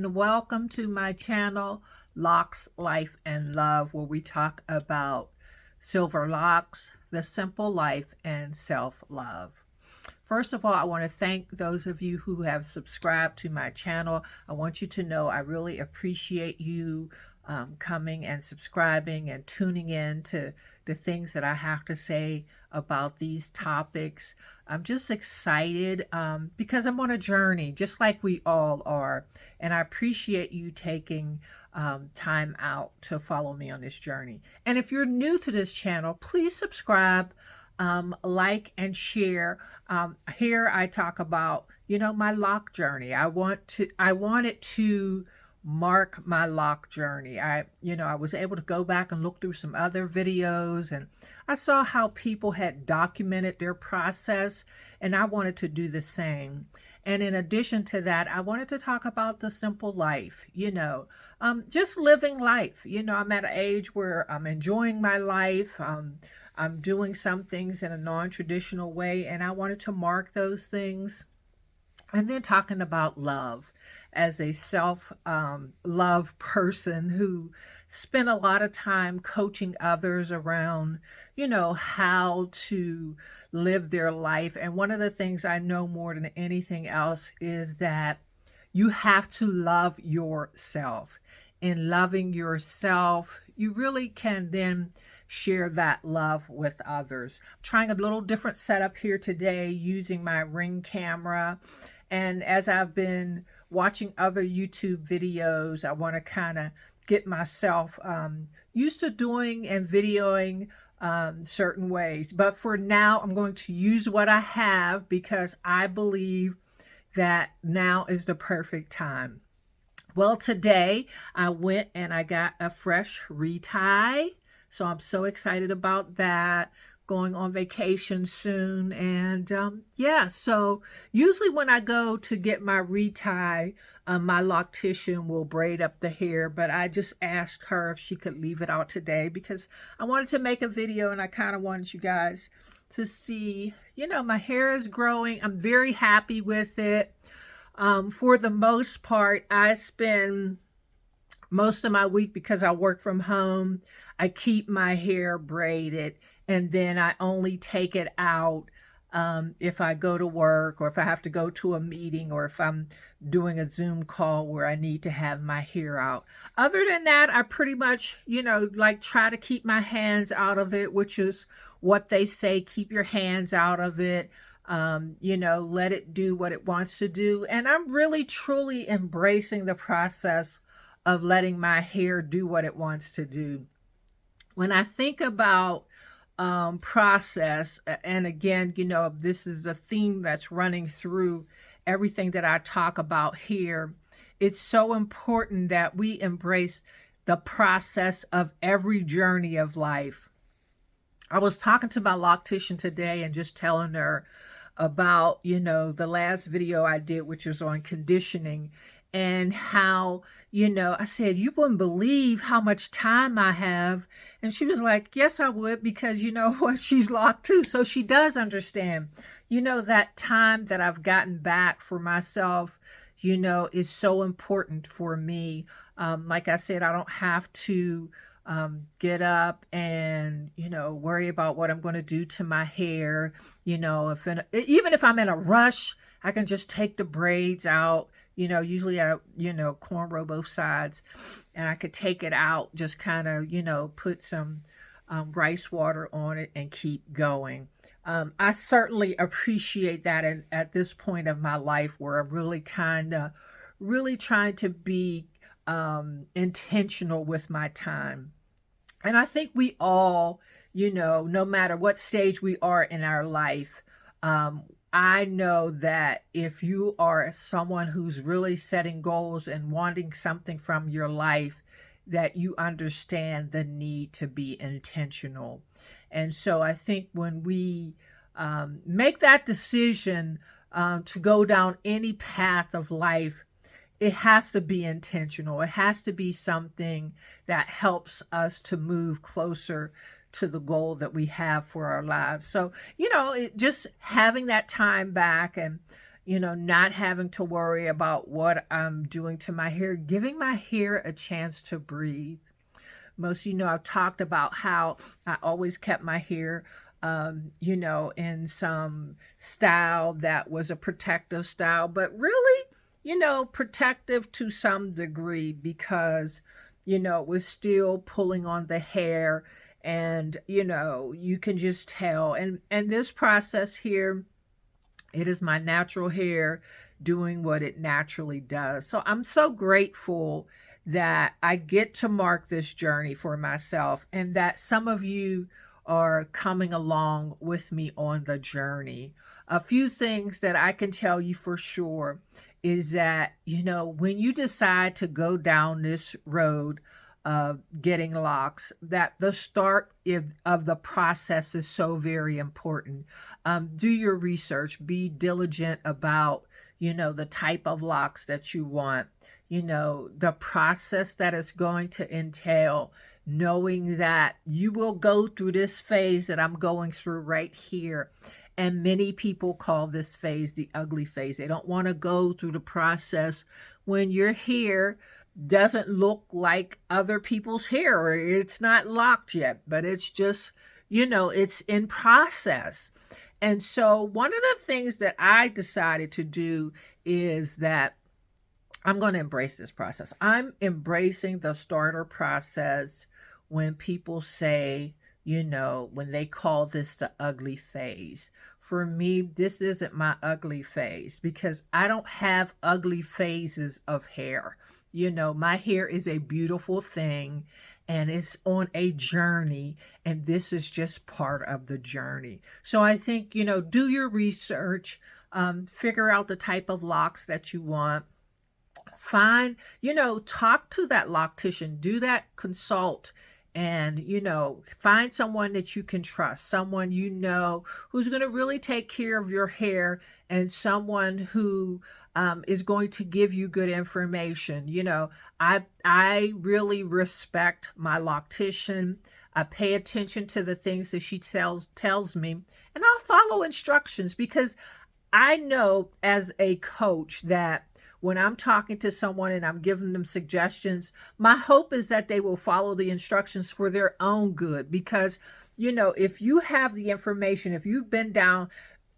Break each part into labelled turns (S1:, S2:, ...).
S1: and welcome to my channel, Locks, Life, and Love, where we talk about silver locks, the simple life, and self-love. First of all, I want to thank those of you who have subscribed to my channel. I want you to know I really appreciate you coming and subscribing and tuning in to the things that I have to say about these topics. I'm just excited because I'm on a journey, just like we all are. And I appreciate you taking time out to follow me on this journey. And if you're new to this channel, please subscribe, like, and share. Here I talk about, my lock journey. I wanted to mark my lock journey. I was able to go back and look through some other videos, and I saw how people had documented their process, and I wanted to do the same. And in addition to that, I wanted to talk about the simple life, just living life. I'm at an age where I'm enjoying my life. I'm doing some things in a non-traditional way, and I wanted to mark those things. And then talking about love as a self-love person who spent a lot of time coaching others around, how to live their life. And one of the things I know more than anything else is that you have to love yourself. In loving yourself, you really can then share that love with others. I'm trying a little different setup here today using my Ring camera. And as I've been watching other YouTube videos, I want to kind of get myself used to doing and videoing certain ways. But for now, I'm going to use what I have because I believe that now is the perfect time. Well, today I went and I got a fresh retie. So I'm so excited about that. Going on vacation soon. And so usually when I go to get my retie, my loctician will braid up the hair, but I just asked her if she could leave it out today because I wanted to make a video and I kind of wanted you guys to see, my hair is growing. I'm very happy with it. For the most part, I spend most of my week, because I work from home, I keep my hair braided, and then I only take it out if I go to work or if I have to go to a meeting or if I'm doing a Zoom call where I need to have my hair out. Other than that, I pretty much, try to keep my hands out of it, which is what they say, keep your hands out of it. Let it do what it wants to do. And I'm really, truly embracing the process of letting my hair do what it wants to do. When I think about process, and again, this is a theme that's running through everything that I talk about here, it's so important that we embrace the process of every journey of life. I was talking to my loctician today and just telling her about, the last video I did, which was on conditioning, and how, I said, you wouldn't believe how much time I have. And she was like, yes, I would, because you know what, she's locked too. So she does understand, that time that I've gotten back for myself, is so important for me. Like I said, I don't have to get up and, worry about what I'm going to do to my hair. Even if I'm in a rush, I can just take the braids out. Usually I, cornrow both sides, and I could take it out, just kind of, put some rice water on it and keep going. I certainly appreciate that at this point of my life where I'm really trying to be intentional with my time. And I think we all, no matter what stage we are in our life, I know that if you are someone who's really setting goals and wanting something from your life, that you understand the need to be intentional. And so I think when we make that decision to go down any path of life, it has to be intentional. It has to be something that helps us to move closer to the goal that we have for our lives. So, just having that time back and, not having to worry about what I'm doing to my hair, giving my hair a chance to breathe. Most of you know I've talked about how I always kept my hair, in some style that was a protective style, but really, protective to some degree because, it was still pulling on the hair and, you can just tell. And this process here, it is my natural hair doing what it naturally does. So I'm so grateful that I get to mark this journey for myself and that some of you are coming along with me on the journey. A few things that I can tell you for sure is that, when you decide to go down this road of getting locks, that the start of the process is so very important. Do your research, be diligent about, the type of locks that you want, the process that it's going to entail, knowing that you will go through this phase that I'm going through right here. And many people call this phase the ugly phase. They don't want to go through the process when your hair doesn't look like other people's hair or it's not locked yet, but it's just, it's in process. And so one of the things that I decided to do is that I'm going to embrace this process. I'm embracing the starter process when people say, when they call this the ugly phase. For me, this isn't my ugly phase because I don't have ugly phases of hair. My hair is a beautiful thing and it's on a journey, and this is just part of the journey. So I think, do your research, figure out the type of locks that you want. Find, talk to that loctician, do that consult, and, find someone that you can trust, someone who's going to really take care of your hair, and someone who is going to give you good information. I really respect my loctician. I pay attention to the things that she tells me, and I'll follow instructions because I know as a coach that when I'm talking to someone and I'm giving them suggestions, my hope is that they will follow the instructions for their own good. Because, if you have the information, if you've been down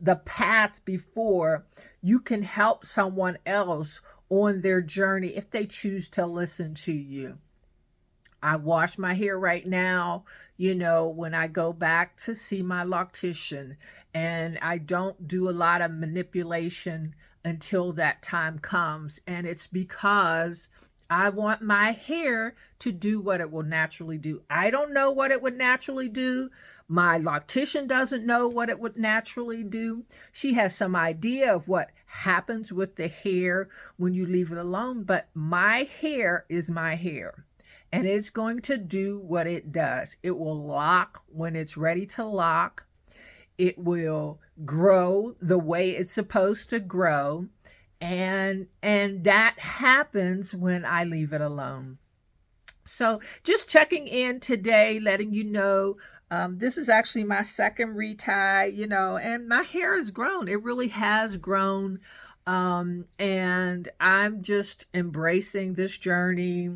S1: the path before, you can help someone else on their journey if they choose to listen to you. I wash my hair right now, when I go back to see my loctician, and I don't do a lot of manipulation until that time comes. And it's because I want my hair to do what it will naturally do. I don't know what it would naturally do. My loctician doesn't know what it would naturally do. She has some idea of what happens with the hair when you leave it alone, but my hair is my hair. And it's going to do what it does. It will lock when it's ready to lock. It will grow the way it's supposed to grow. And that happens when I leave it alone. So just checking in today, letting you know, this is actually my second retie, and my hair has grown. It really has grown. And I'm just embracing this journey,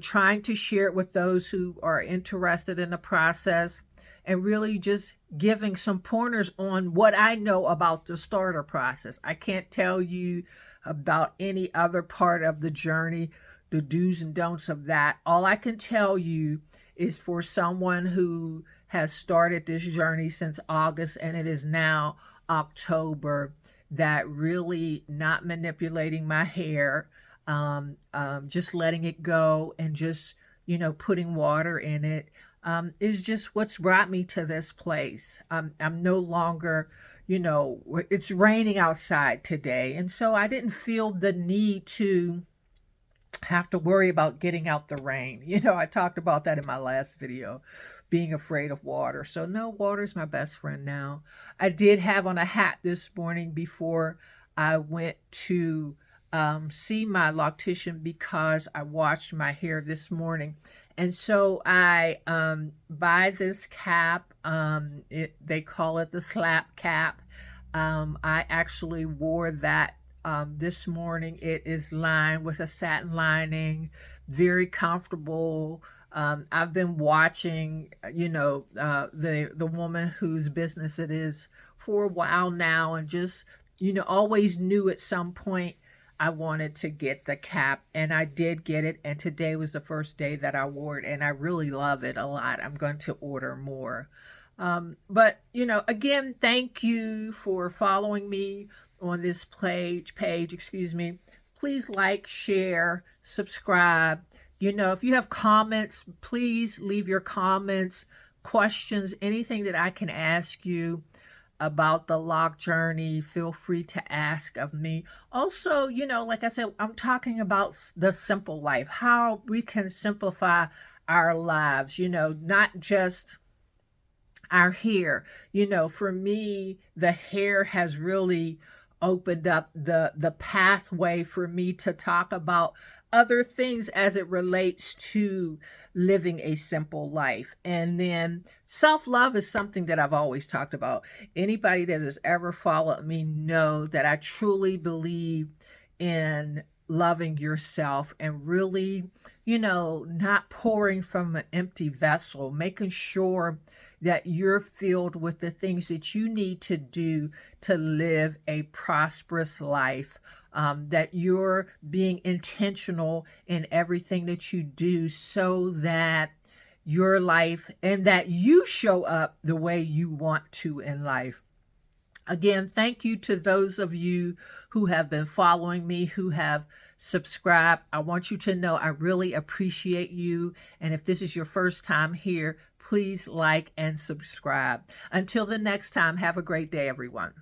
S1: trying to share it with those who are interested in the process, and really just giving some pointers on what I know about the starter process. I can't tell you about any other part of the journey, the do's and don'ts of that. All I can tell you is for someone who has started this journey since August and it is now October, that really not manipulating my hair, just letting it go and just, putting water in it, is just what's brought me to this place. I'm no longer, it's raining outside today. And so I didn't feel the need to have to worry about getting out the rain. I talked about that in my last video, being afraid of water. So no, water is my best friend now. I did have on a hat this morning before I went to see my loctician because I washed my hair this morning. And so I buy this cap. They call it the slap cap. I actually wore that this morning. It is lined with a satin lining, very comfortable. I've been watching, the woman whose business it is for a while now, and just always knew at some point I wanted to get the cap, and I did get it. And today was the first day that I wore it, and I really love it a lot. I'm going to order more. But again, thank you for following me on this page, excuse me. Please like, share, subscribe. If you have comments, please leave your comments, questions, anything that I can ask you about the lock journey, feel free to ask of me. Also, like I said, I'm talking about the simple life, how we can simplify our lives, not just our hair. For me, the hair has really opened up the pathway for me to talk about other things as it relates to living a simple life. And then self-love is something that I've always talked about. Anybody that has ever followed me know that I truly believe in loving yourself and really, not pouring from an empty vessel, making sure that you're filled with the things that you need to do to live a prosperous life, that you're being intentional in everything that you do so that your life and that you show up the way you want to in life. Again, thank you to those of you who have been following me, who have subscribed. I want you to know I really appreciate you. And if this is your first time here, please like and subscribe. Until the next time, have a great day, everyone.